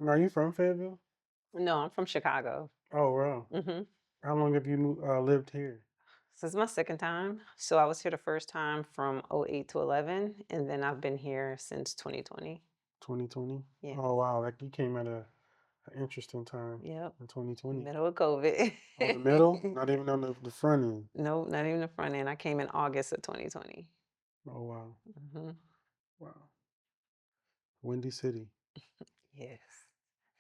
Are you from Fayetteville? No, I'm from Chicago. Oh, wow. hmm How long have you lived here? This is my second time. So I was here the first time from '08 to 11, and then I've been here since 2020. 2020? Yeah. Oh, wow. Like you came at an interesting time Yep. in 2020. Middle of COVID. Oh, the middle? Not even on the front end. No, not even the front end. I came in August of 2020. Oh, wow. hmm Wow. Windy City. Yes.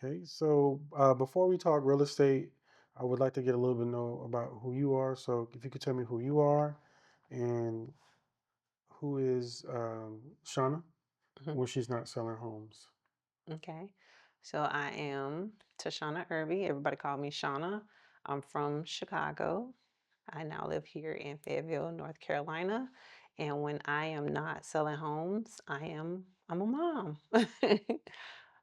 Okay. So before we talk real estate, I would like to get a little bit know about who you are. So if you could tell me who you are and who is Shauna Mhm. when she's not selling homes. Okay. So I am Tashana Erby. Everybody call me Shauna. I'm from Chicago. I now live here in Fayetteville, North Carolina. And when I am not selling homes, I'm a mom.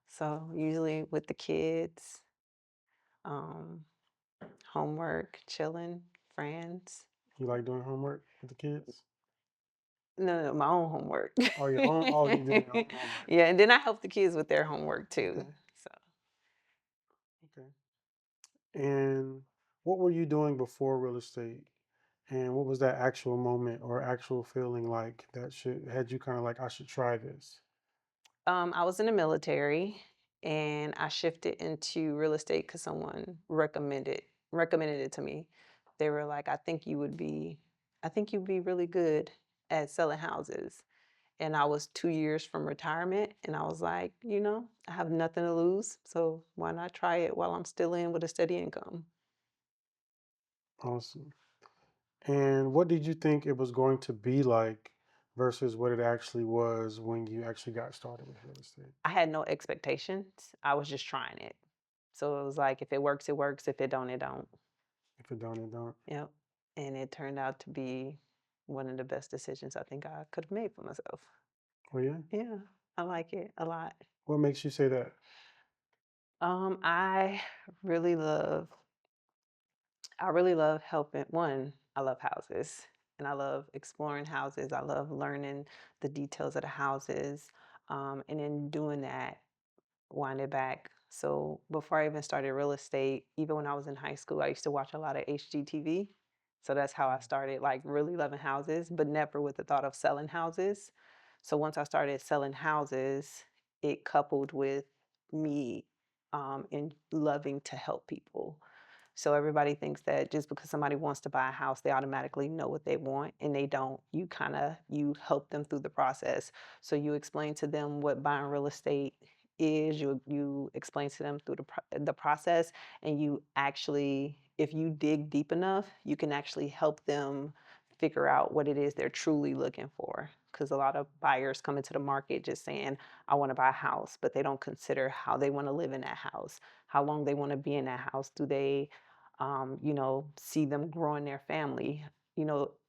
So usually with the kids, um, homework, chilling, friends. You like doing homework with the kids? No, my own homework. Oh, your own. Oh, you doing your own homework. Yeah, and then I help the kids with their homework too. Okay. So Okay. And what were you doing before real estate? And what was that actual moment or actual feeling like that should had you kind of like I should try this? I was in the military and I shifted into real estate because someone recommended it to me. They were like, I think you'd be really good at selling houses. And I was 2 years from retirement and I was like, I have nothing to lose. So why not try it while I'm still in with a steady income? Awesome. And what did you think it was going to be like versus what it actually was when you actually got started with real estate? I had no expectations. I was just trying it. So it was like, if it works, it works. If it don't, it don't. If it don't, it don't. Yep. And it turned out to be one of the best decisions I think I could have made for myself. Oh yeah. Yeah, I like it a lot. What makes you say that? I really love I really love helping. One, I love houses and I love exploring houses. I love learning the details of the houses. And in doing that, wind it back. So before I even started real estate, even when I was in high school, I used to watch a lot of HGTV. So that's how I started like really loving houses, but never with the thought of selling houses. So once I started selling houses, it coupled with me in loving to help people. So everybody thinks that just because somebody wants to buy a house, they automatically know what they want, and they don't. You help them through the process. So you explain to them what buying real estate is. You explain to them through the process, and you actually, if you dig deep enough, you can actually help them figure out what it is they're truly looking for. Because a lot of buyers come into the market just saying, "I want to buy a house," but they don't consider how they want to live in that house, how long they want to be in that house. Do they see them growing their family?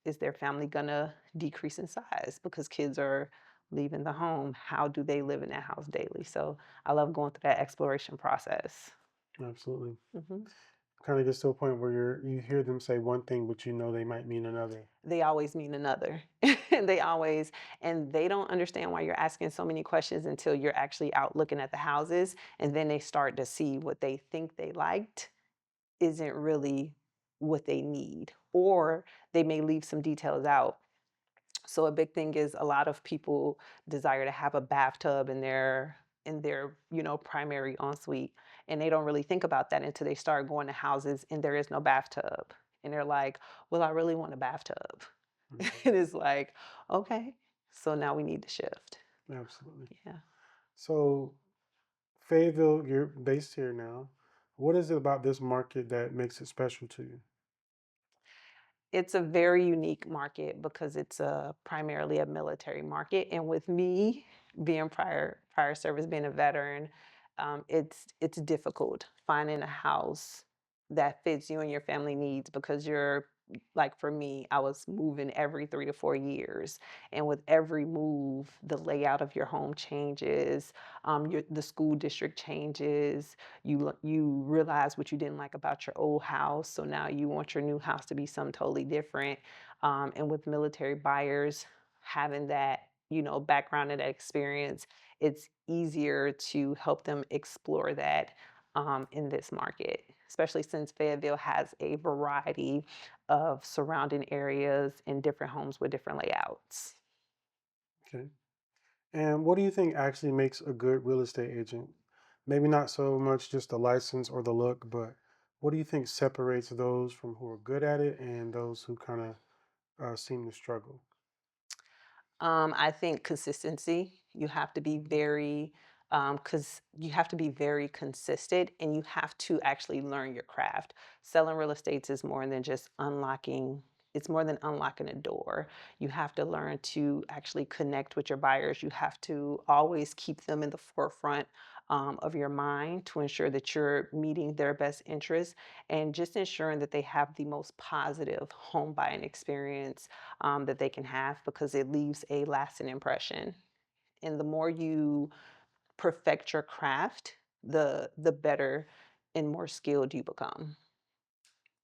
Is their family gonna decrease in size because kids are leaving the home? How do they live in that house daily? So I love going through that exploration process. Absolutely. hmm Kind of gets to a point where you hear them say one thing, but you know they might mean another. They always mean another. they always, and they don't understand why you're asking so many questions until you're actually out looking at the houses, and then they start to see what they think they liked isn't really what they need, or they may leave some details out. So a big thing is a lot of people desire to have a bathtub in their primary ensuite, and they don't really think about that until they start going to houses and there is no bathtub. And they're like, "Well, I really want a bathtub." Mhm. And it's like, "Okay, so now we need to shift." Absolutely. Yeah. So, Fayetteville, you're based here now. What is it about this market that makes it special to you? It's a very unique market because it's primarily a military market, and with me being prior service, being a veteran, it's difficult finding a house that fits you and your family needs because you're like for me, I was moving every 3 to 4 years, and with every move, the layout of your home changes, the school district changes, you realize what you didn't like about your old house, so now you want your new house to be something totally different. And with military buyers, having that background and that experience, it's easier to help them explore that in this market, especially since Fayetteville has a variety of surrounding areas and different homes with different layouts. Okay. And what do you think actually makes a good real estate agent? Maybe not so much just the license or the look, but what do you think separates those from who are good at it and those who kind of seem to struggle? I think consistency. You have to be very, because you have to be very consistent and you have to actually learn your craft. Selling real estate is more than just unlocking. It's more than unlocking a door. You have to learn to actually connect with your buyers. You have to always keep them in the forefront of your mind to ensure that you're meeting their best interests and just ensuring that they have the most positive home buying experience that they can have because it leaves a lasting impression. And the more you perfect your craft, the better and more skilled you become.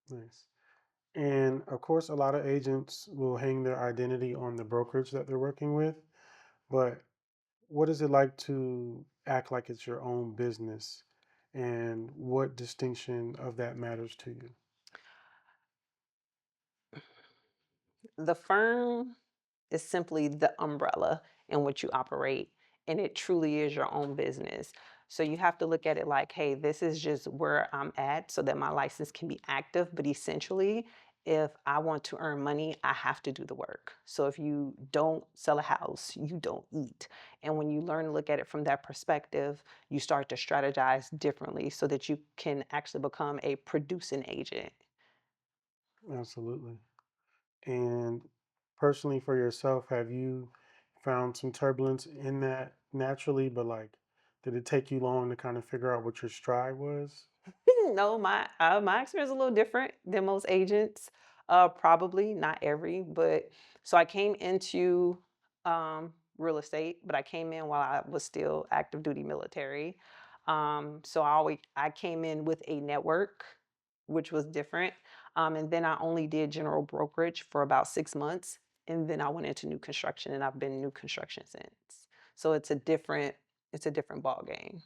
Nice. And of course, a lot of agents will hang their identity on the brokerage that they're working with. But what is it like to act like it's your own business? And what distinction of that matters to you? The firm is simply the umbrella in which you operate, and it truly is your own business. So you have to look at it like, hey, this is just where I'm at so that my license can be active. But essentially, if I want to earn money, I have to do the work. So if you don't sell a house, you don't eat. And when you learn to look at it from that perspective, you start to strategize differently so that you can actually become a producing agent. Absolutely. And personally, for yourself, have you found some turbulence in that naturally? But like, did it take you long to kind of figure out what your stride was? No, my experience is a little different than most agents. Probably not every, but so I came into real estate, but I came in while I was still active duty military. So I came in with a network, which was different. And then I only did general brokerage for about 6 months, and then I went into new construction, and I've been in new construction since. So it's a different ball game.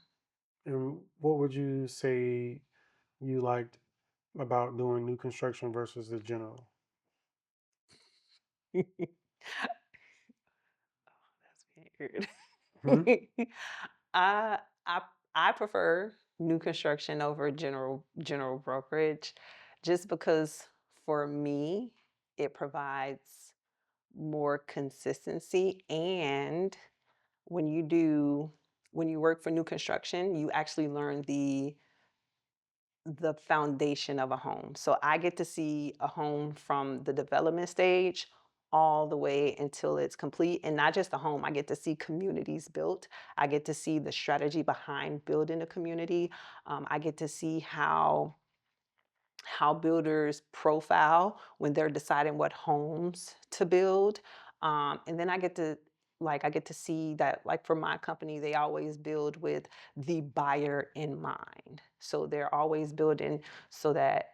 And what would you say you liked about doing new construction versus the general? That's weird. Hmm. I I I prefer new construction over general brokerage just because for me it provides more consistency and when you do when you work for new construction, you actually learn the foundation of a home. So I get to see a home from the development stage all the way until it's complete. And not just a home, I get to see communities built. I get to see the strategy behind building a community. I get to see how builders profile when they're deciding what homes to build. And then I get to see that like for my company, they always build with the buyer in mind. So they're always building so that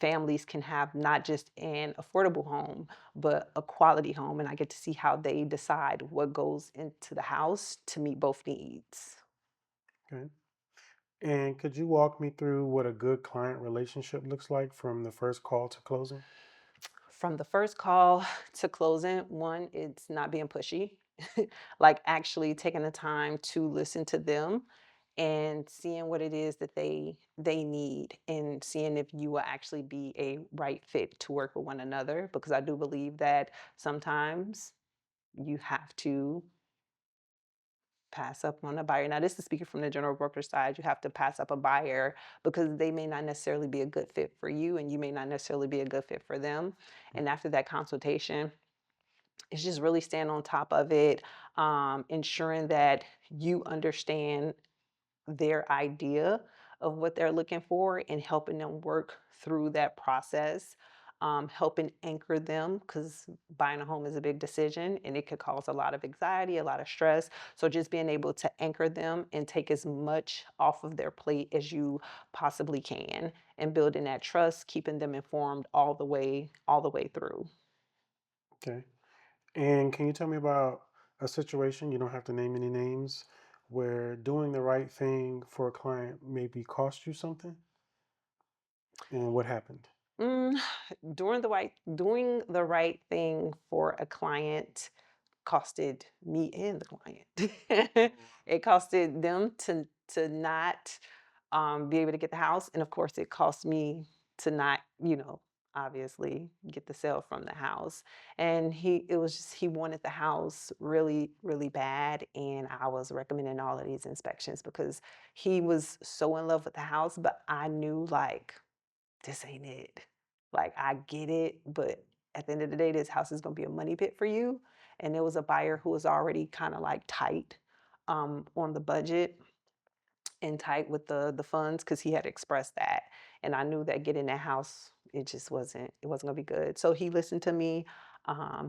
families can have not just an affordable home, but a quality home. And I get to see how they decide what goes into the house to meet both needs. Okay. And could you walk me through what a good client relationship looks like from the first call to closing? From the first call to closing, one, it's not being pushy, like actually taking the time to listen to them and seeing what it is that they need and seeing if you will actually be a right fit to work with one another because I do believe that sometimes you have to pass up on a buyer. Now, this is speaking from the general broker side. You have to pass up a buyer because they may not necessarily be a good fit for you, and you may not necessarily be a good fit for them. And after that consultation, it's just really staying on top of it, ensuring that you understand their idea of what they're looking for and helping them work through that process, helping anchor them because buying a home is a big decision and it could cause a lot of anxiety, a lot of stress. So just being able to anchor them and take as much off of their plate as you possibly can and building that trust, keeping them informed all the way through. Okay. And can you tell me about a situation, you don't have to name any names, where doing the right thing for a client maybe cost you something? And what happened? Mm, doing the right thing for a client costed me and the client. Oh, It costed them to not, be able to get the house, and of course, it cost me to not, obviously get the sale from the house. And it was just he wanted the house really, really bad, and I was recommending all of these inspections because he was so in love with the house, but I knew like this ain't it. Like, I get it, but at the end of the day, this house is gonna be a money pit for you. And there was a buyer who was already kind of like tight on the budget and tight with the funds because he had expressed that. And I knew that getting that house, it wasn't gonna be good. So he listened to me.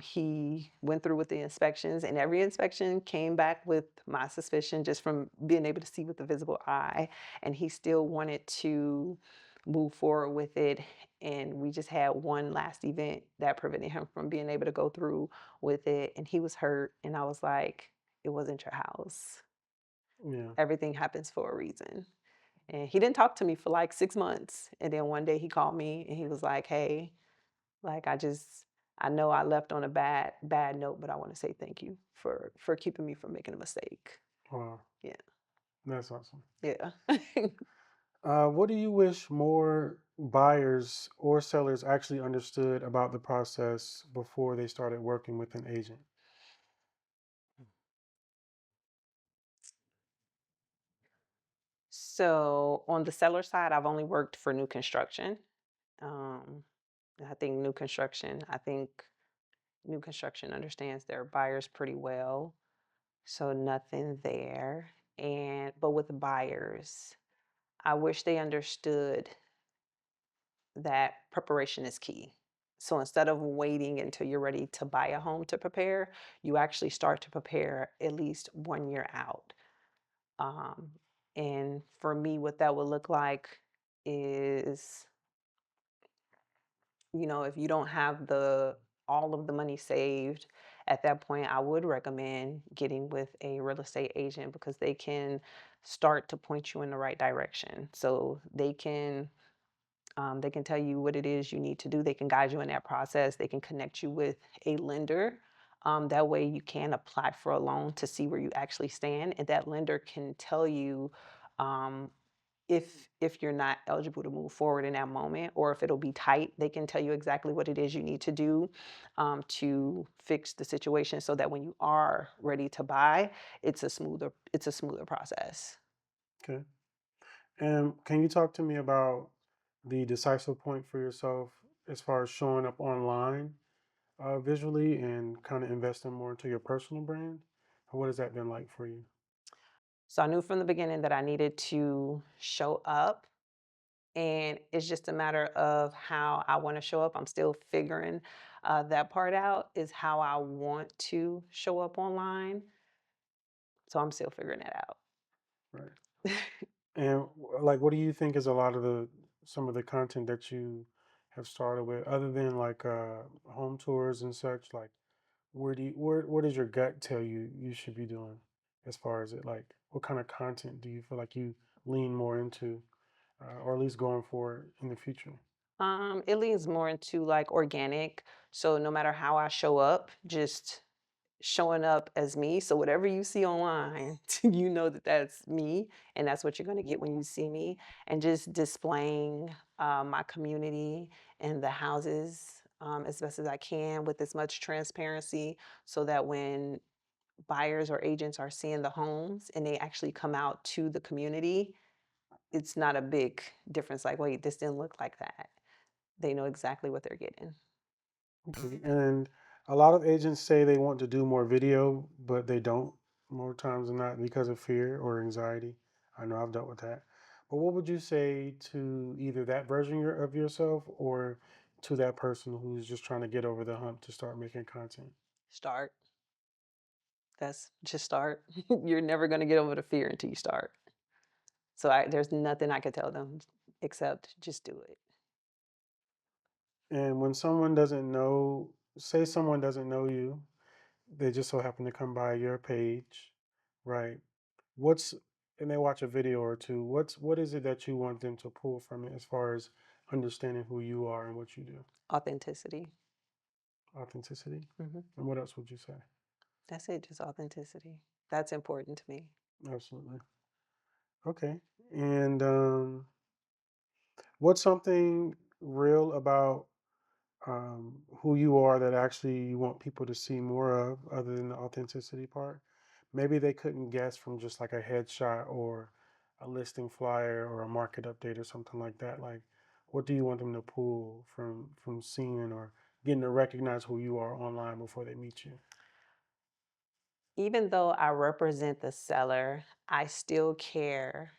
He went through with the inspections, and every inspection came back with my suspicion just from being able to see with the visible eye. And he still wanted to move forward with it. And we just had one last event that prevented him from being able to go through with it. And he was hurt. And I was like, it wasn't your house. yeah. Everything happens for a reason. And he didn't talk to me for like 6 months, and then one day he called me and he was like, "Hey, like I know I left on a bad note, but I want to say thank you for keeping me from making a mistake." Wow. Yeah. That's awesome. Yeah. What do you wish more buyers or sellers actually understood about the process before they started working with an agent? So, on the seller side, I've only worked for new construction. Um, I think new construction understands their buyers pretty well, so nothing there. And but with the buyers, I wish they understood that preparation is key. So instead of waiting until you're ready to buy a home to prepare, you actually start to prepare at least 1 year out. Um, and for me, what that would look like is, if you don't have the all of the money saved at that point, I would recommend getting with a real estate agent because they can start to point you in the right direction. So they can tell you what it is you need to do. They can guide you in that process. They can connect you with a lender. That way, you can apply for a loan to see where you actually stand, and that lender can tell you um, if you're not eligible to move forward in that moment, or if it'll be tight. They can tell you exactly what it is you need to do to fix the situation, so that when you are ready to buy, it's a smoother process. Okay. And can you talk to me about the decisive point for yourself as far as showing up online visually and kind of investing more into your personal brand? What has that been like for you? So I knew from the beginning that I needed to show up. And it's just a matter of how I want to show up. I'm still figuring that part out, is how I want to show up online. So I'm still figuring that out. Right. And like, what do you think is a lot of some of the content that you have started with, other than like home tours and such? Like, where does your gut tell you you should be doing as far as it like what kind of content do you feel like you lean more into, or at least going forward in the future? It leans more into like organic. So no matter how I show up, just showing up as me. So whatever you see online, you know that that's me, and that's what you're going to get when you see me. And just displaying my community and the houses as best as I can with as much transparency, so that when buyers or agents are seeing the homes and they actually come out to the community, it's not a big difference. Like, wait, this didn't look like that. They know exactly what they're getting. Okay. And a lot of agents say they want to do more video, but they don't more times than not because of fear or anxiety. I know I've dealt with that. But what would you say to either that version of yourself or to that person who's just trying to get over the hump to start making content? Start. That's just start. You're never going to get over the fear until you start. So there's nothing I could tell them except just do it. And when someone doesn't know, say someone doesn't know you they just so happen to come by your page, right? What's and they watch a video or two. What is it that you want them to pull from it as far as understanding who you are and what you do? Authenticity. Authenticity. Hmm. And what else would you say? That's it, just authenticity. That's important to me. Absolutely. Okay. And what's something real about who you are that actually you want people to see more of other than the authenticity part? Maybe they couldn't guess from just like a headshot or a listing flyer or a market update or something like that. Like, what do you want them to pull from seeing or getting to recognize who you are online before they meet you? Even though I represent the seller, I still care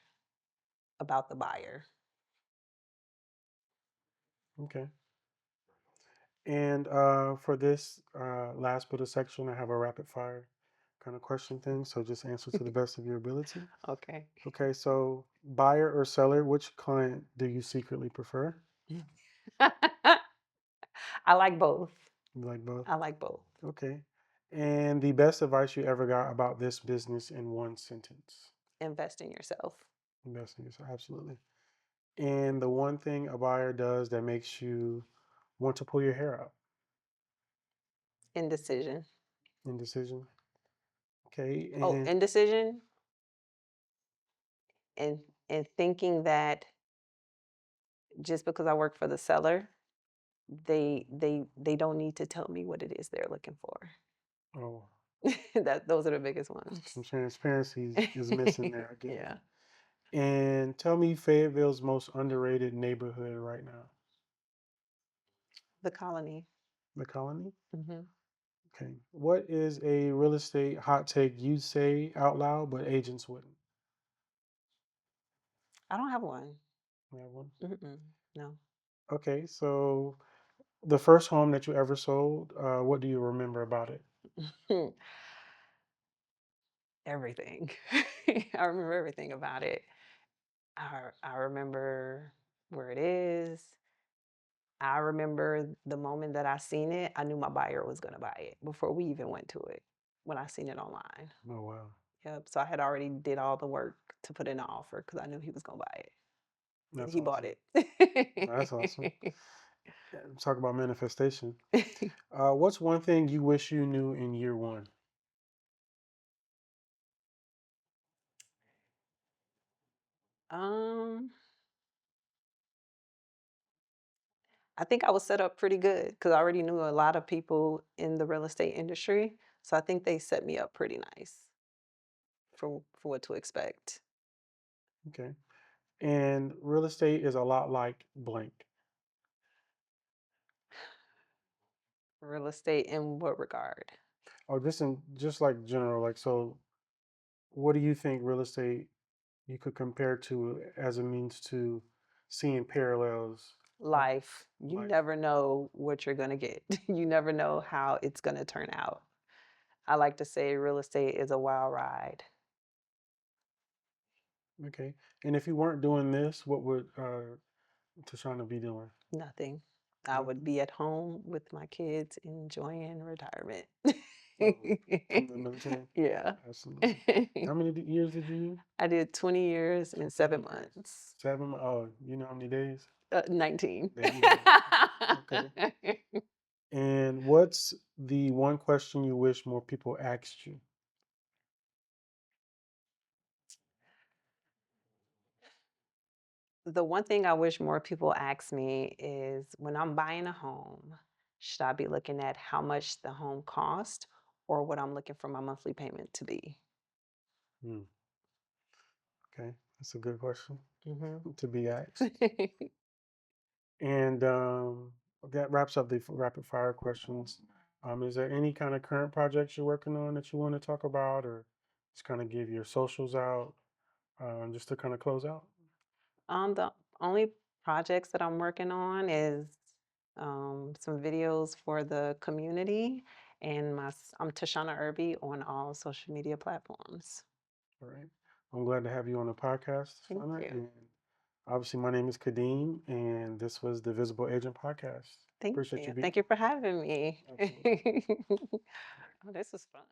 about the buyer. Okay. And for this last bit of section, I have a rapid fire kind of question thing. So just answer to the best of your ability. Okay. Okay, so buyer or seller, which client do you secretly prefer? I like both. You like both? I like both. Okay. And the best advice you ever got about this business in one sentence? Invest in yourself. Investing yourself, absolutely. And the one thing a buyer does that makes you want to pull your hair out? Indecision. Indecision. Okay. Oh, And indecision and thinking that just because I work for the seller, they don't need to tell me what it is they're looking for. oh, That those are the biggest ones. some transparency is missing there. I get it. Yeah. And tell me Fayetteville's most underrated neighborhood right now. The colony. The Colony? Hmm. Okay. What is a real estate hot take you say out loud, but agents wouldn't? I don't have one. You have one? Mm-mm, no. Okay. So the first home that you ever sold, what do you remember about it? Everything. I remember everything about it. I remember where it is. I remember the moment that I seen it, I knew my buyer was gonna buy it before we even went to it when I seen it online. Oh, wow. Yep. So I had already did all the work to put in an offer because I knew he was gonna buy it. And That's he bought awesome. it. That's awesome. Yeah, talk about manifestation. What's one thing you wish you knew in year one? um, I think I was set up pretty good because I already knew a lot of people in the real estate industry. So I think they set me up pretty nice for what to expect. Okay. And real estate is a lot like blank. Real estate in what regard? Or just like general, like so what do you think real estate you could compare to as a means to seeing parallels of Life. You life? never know what you're gonna get. You never know how it's gonna turn out. I like to say real estate is a wild ride. Okay. And if you weren't doing this, what would Tashana be doing? Nothing. I would Nothing. be at home with my kids enjoying retirement. Lovely. From the military. Yeah. Absolutely. How many years did you do? I did 20 years and 7 20 years. months. 7. Oh, you know how many days? 19. There you go. Okay. And what's the one question you wish more people asked you? The one thing I wish more people ask me is when I'm buying a home, should I be looking at how much the home cost or what I'm looking for my monthly payment to be? Hmm, okay, that's a good question Hmm. to be asked. And that wraps up the rapid fire questions. Is there any kind of current projects you're working on that you want to talk about, or just kind of give your socials out, just to kind of close out? The only projects that I'm working on is some videos for the community, and I'm Tashana Erby on all social media platforms. All right. I'm glad to have you on the podcast, Thank Shauna. you. And obviously, my name is Kadeem, and this was the Visible Agent Podcast. Thank Appreciate you you. being Thank you here. for having me. Absolutely. Oh, this is fun.